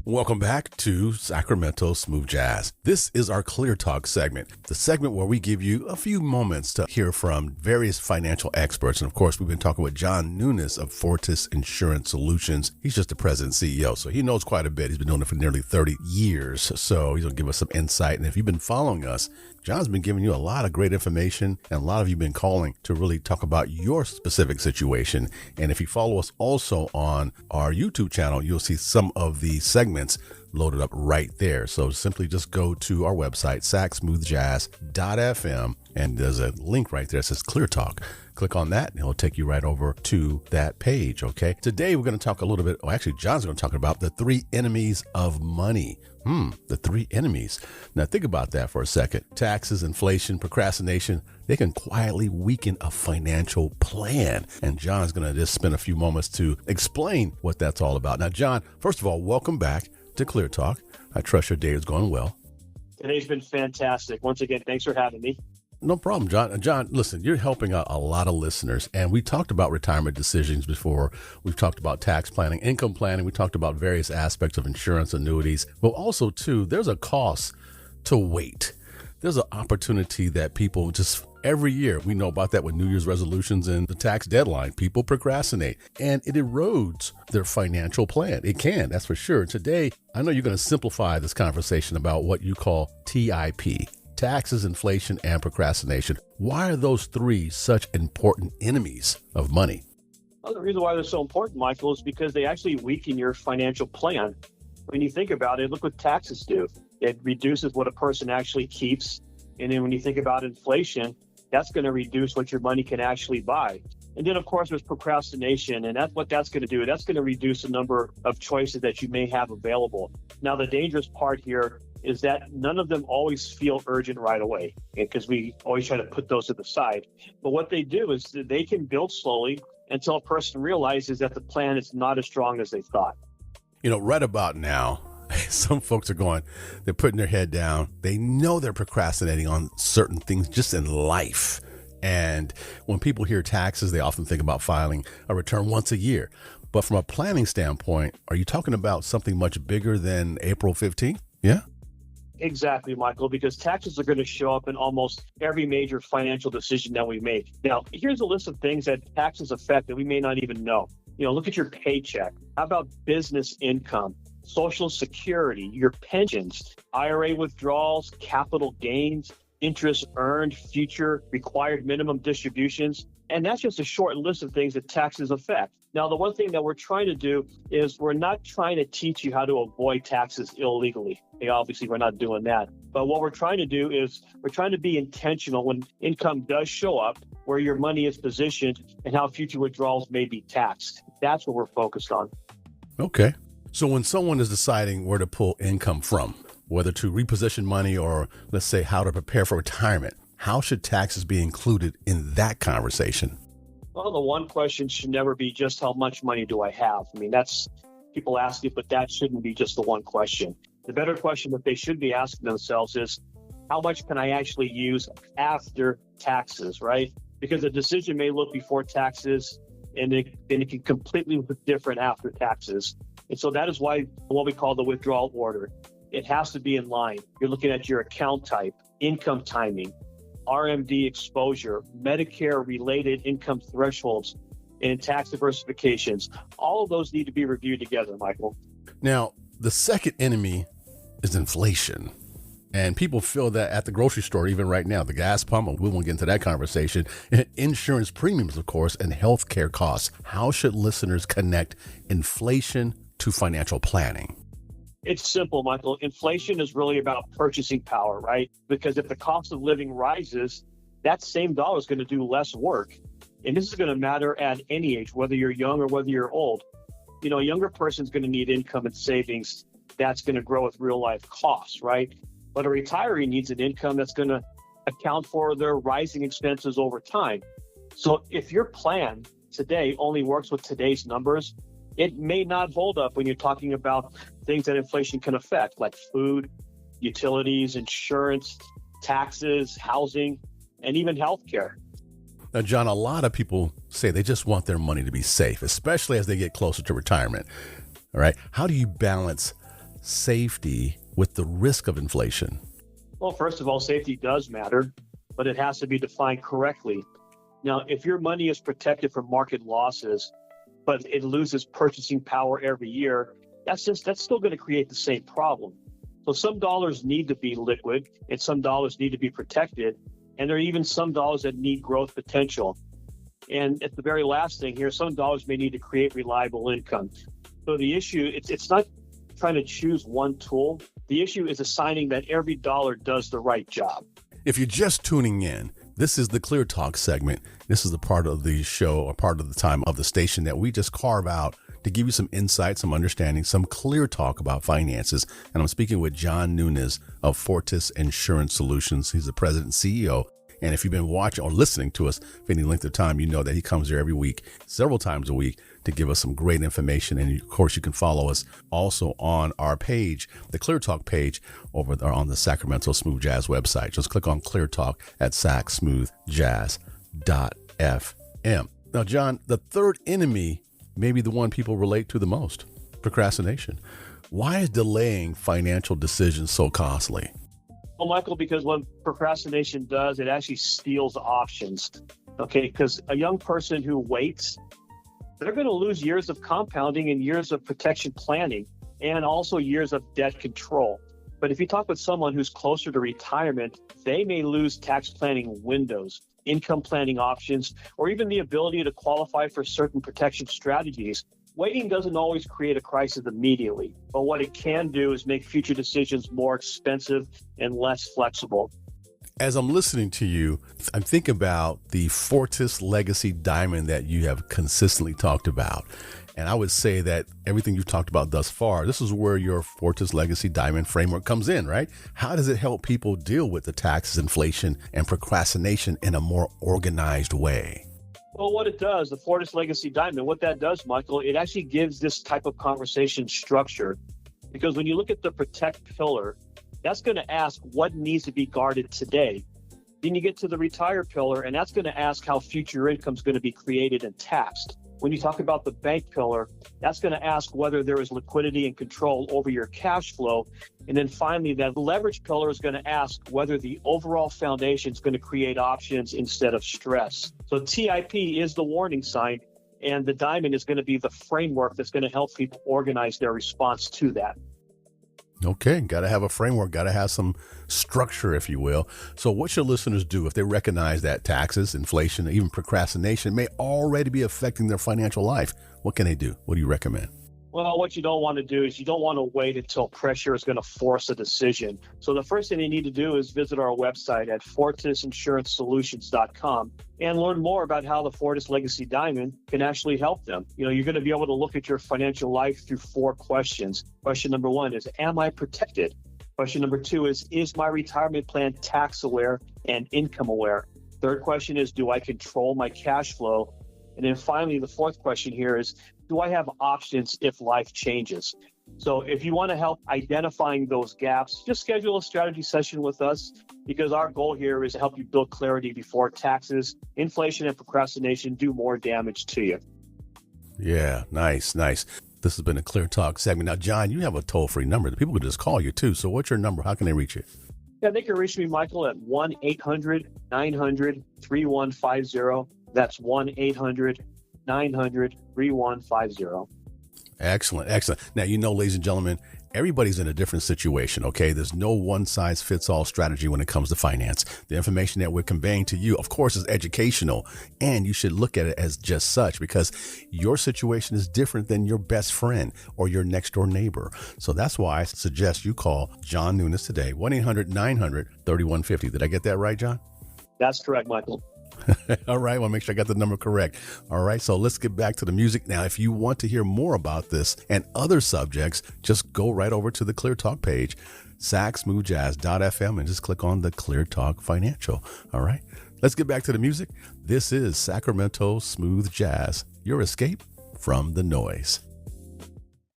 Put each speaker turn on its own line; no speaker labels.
Welcome back to Sacramento Smooth Jazz. This is our Clear Talk segment, the segment where we give you a few moments to hear from various financial experts. And of course, we've been talking with John Nunes of Fortis Insurance Solutions. He's just the president and CEO, so he knows quite a bit. He's been doing it for nearly 30 years. So he's going to give us some insight. And if you've been following us, John's been giving you a lot of great information, and a lot of you have been calling to really talk about your specific situation. And if you follow us also on our YouTube channel, you'll see some of the segments loaded up right there. So simply just go to our website, sacsmoothjazz.fm, and there's a link right there that says Clear Talk. Click on that and it'll take you right over to that page. Okay. Today we're going to talk a little bit, John's going to talk about the three enemies of money. The three enemies. Now think about that for a second. Taxes, inflation, procrastination, they can quietly weaken a financial plan. And John's going to just spend a few moments to explain what that's all about. Now, John, first of all, welcome back to Clear Talk. I trust your day is going well.
Today's been fantastic. Once again, thanks for having me.
No problem, John. John, listen, you're helping out a lot of listeners, and we talked about retirement decisions before. We've talked about tax planning, income planning. We talked about various aspects of insurance, annuities, but also too, there's a cost to wait. There's an opportunity that people just every year, we know about that with New Year's resolutions and the tax deadline. People procrastinate and it erodes their financial plan. It can, that's for sure. Today, I know you're going to simplify this conversation about what you call TIP. Taxes, inflation, and procrastination. Why are those three such important enemies of money?
Well, the reason why they're so important, Michael, is because they actually weaken your financial plan. When you think about it, look what taxes do. It reduces what a person actually keeps. And then when you think about inflation, that's going to reduce what your money can actually buy. And then, of course, there's procrastination, and that's what that's going to do. That's going to reduce the number of choices that you may have available. Now, the dangerous part here is that none of them always feel urgent right away, because we always try to put those to the side. But what they do is that they can build slowly until a person realizes that the plan is not as strong as they thought.
You know, right about now, some folks are they're putting their head down. They know they're procrastinating on certain things just in life. And when people hear taxes, they often think about filing a return once a year. But from a planning standpoint, are you talking about something much bigger than April 15th? Yeah.
Exactly, Michael, because taxes are going to show up in almost every major financial decision that we make. Now, here's a list of things that taxes affect that we may not even know. You know, look at your paycheck. How about business income, Social Security, your pensions, IRA withdrawals, capital gains, interest earned, future required minimum distributions. And that's just a short list of things that taxes affect. Now, the one thing that we're trying to do is we're not trying to teach you how to avoid taxes illegally. Okay, obviously, we're not doing that. But what we're trying to do is we're trying to be intentional when income does show up, where your money is positioned and how future withdrawals may be taxed. That's what we're focused on.
Okay. So when someone is deciding where to pull income from, whether to reposition money or, let's say, how to prepare for retirement, how should taxes be included in that conversation?
Well, the one question should never be just how much money do I have? I mean, that's people ask it, but that shouldn't be just the one question. The better question that they should be asking themselves is, how much can I actually use after taxes, right? Because a decision may look before taxes and it can completely look different after taxes. And so that is why what we call the withdrawal order. It has to be in line. You're looking at your account type, income timing, RMD exposure, Medicare-related income thresholds, and tax diversifications. All of those need to be reviewed together, Michael.
Now, the second enemy is inflation. And people feel that at the grocery store, even right now, the gas pump, and we won't get into that conversation, insurance premiums, of course, and healthcare costs. How should listeners connect inflation to financial planning?
It's simple, Michael. Inflation is really about purchasing power, right? Because if the cost of living rises, that same dollar is going to do less work. And this is going to matter at any age, whether you're young or whether you're old. You know, a younger person's going to need income and savings that's going to grow with real life costs, right? But a retiree needs an income that's going to account for their rising expenses over time. So if your plan today only works with today's numbers, it may not hold up when you're talking about things that inflation can affect, like food, utilities, insurance, taxes, housing, and even healthcare.
Now, John, a lot of people say they just want their money to be safe, especially as they get closer to retirement. All right. How do you balance safety with the risk of inflation?
Well, first of all, safety does matter, but it has to be defined correctly. Now, if your money is protected from market losses, but it loses purchasing power every year, that's still going to create the same problem. So some dollars need to be liquid and some dollars need to be protected. And there are even some dollars that need growth potential. And at the very last thing here, some dollars may need to create reliable income. So the issue, it's not trying to choose one tool. The issue is assigning that every dollar does the right job.
If you're just tuning in, this is the Clear Talk segment. This is the part of the show or part of the time of the station that we just carve out to give you some insight, some understanding, some clear talk about finances. And I'm speaking with John Nunes of Fortis Insurance Solutions. He's the president and CEO. And if you've been watching or listening to us for any length of time, you know that he comes here every week, several times a week, to give us some great information. And of course, you can follow us also on our page, the Clear Talk page over there on the Sacramento Smooth Jazz website. Just click on Clear Talk at sacsmoothjazz.fm. Now, John, the third enemy may be the one people relate to the most, procrastination. Why is delaying financial decisions so costly?
Well, Michael, because what procrastination does, it actually steals options. Okay, because a young person who waits, they're going to lose years of compounding and years of protection planning and also years of debt control. But if you talk with someone who's closer to retirement, they may lose tax planning windows, income planning options, or even the ability to qualify for certain protection strategies. Waiting doesn't always create a crisis immediately, but what it can do is make future decisions more expensive and less flexible.
As I'm listening to you, I'm thinking about the Fortis Legacy Diamond that you have consistently talked about. And I would say that everything you've talked about thus far, this is where your Fortis Legacy Diamond framework comes in, right? How does it help people deal with the taxes, inflation, and procrastination in a more organized way?
Well, what it does, the Fortis Legacy Diamond, what that does, Michael, it actually gives this type of conversation structure. Because when you look at the protect pillar, that's going to ask what needs to be guarded today. Then you get to the retire pillar, and that's going to ask how future income is going to be created and taxed. When you talk about the bank pillar, that's going to ask whether there is liquidity and control over your cash flow. And then finally, that leverage pillar is going to ask whether the overall foundation is going to create options instead of stress. So TIP is the warning sign, and the diamond is going to be the framework that's going to help people organize their response to that.
Okay, got to have a framework, got to have some structure, if you will. So what should listeners do if they recognize that taxes, inflation, even procrastination may already be affecting their financial life? What can they do? What do you recommend?
Well, what you don't want to do is you don't want to wait until pressure is going to force a decision. So the first thing you need to do is visit our website at fortisinsurancesolutions.com and learn more about how the Fortis Legacy Diamond can actually help them. You know, you're going to be able to look at your financial life through 4 questions. Question number 1 is, am I protected? Question number 2 is my retirement plan tax aware and income aware? Third question is, do I control my cash flow? And then finally, the 4th question here is, do I have options if life changes? So if you want to help identifying those gaps, just schedule a strategy session with us, because our goal here is to help you build clarity before taxes, inflation, and procrastination do more damage to you.
Yeah, nice. This has been a Clear Talk segment. Now, John, you have a toll-free number. People can just call you too. So what's your number? How can they reach you?
Yeah, they can reach me, Michael, at 1-800-900-3150. That's 1-800-900-3150.
Excellent. Now, you know, ladies and gentlemen, everybody's in a different situation, okay? There's no one-size-fits-all strategy when it comes to finance. The information that we're conveying to you, of course, is educational, and you should look at it as just such, because your situation is different than your best friend or your next-door neighbor. So that's why I suggest you call John Nunes today, 1-800-900-3150. Did I get that right, John?
That's correct, Michael.
All right. I want to make sure I got the number correct. All right. So let's get back to the music. Now, if you want to hear more about this and other subjects, just go right over to the Clear Talk page, sacsmoothjazz.fm, and just click on the Clear Talk Financial. All right. Let's get back to the music. This is Sacramento Smooth Jazz, your escape from the noise.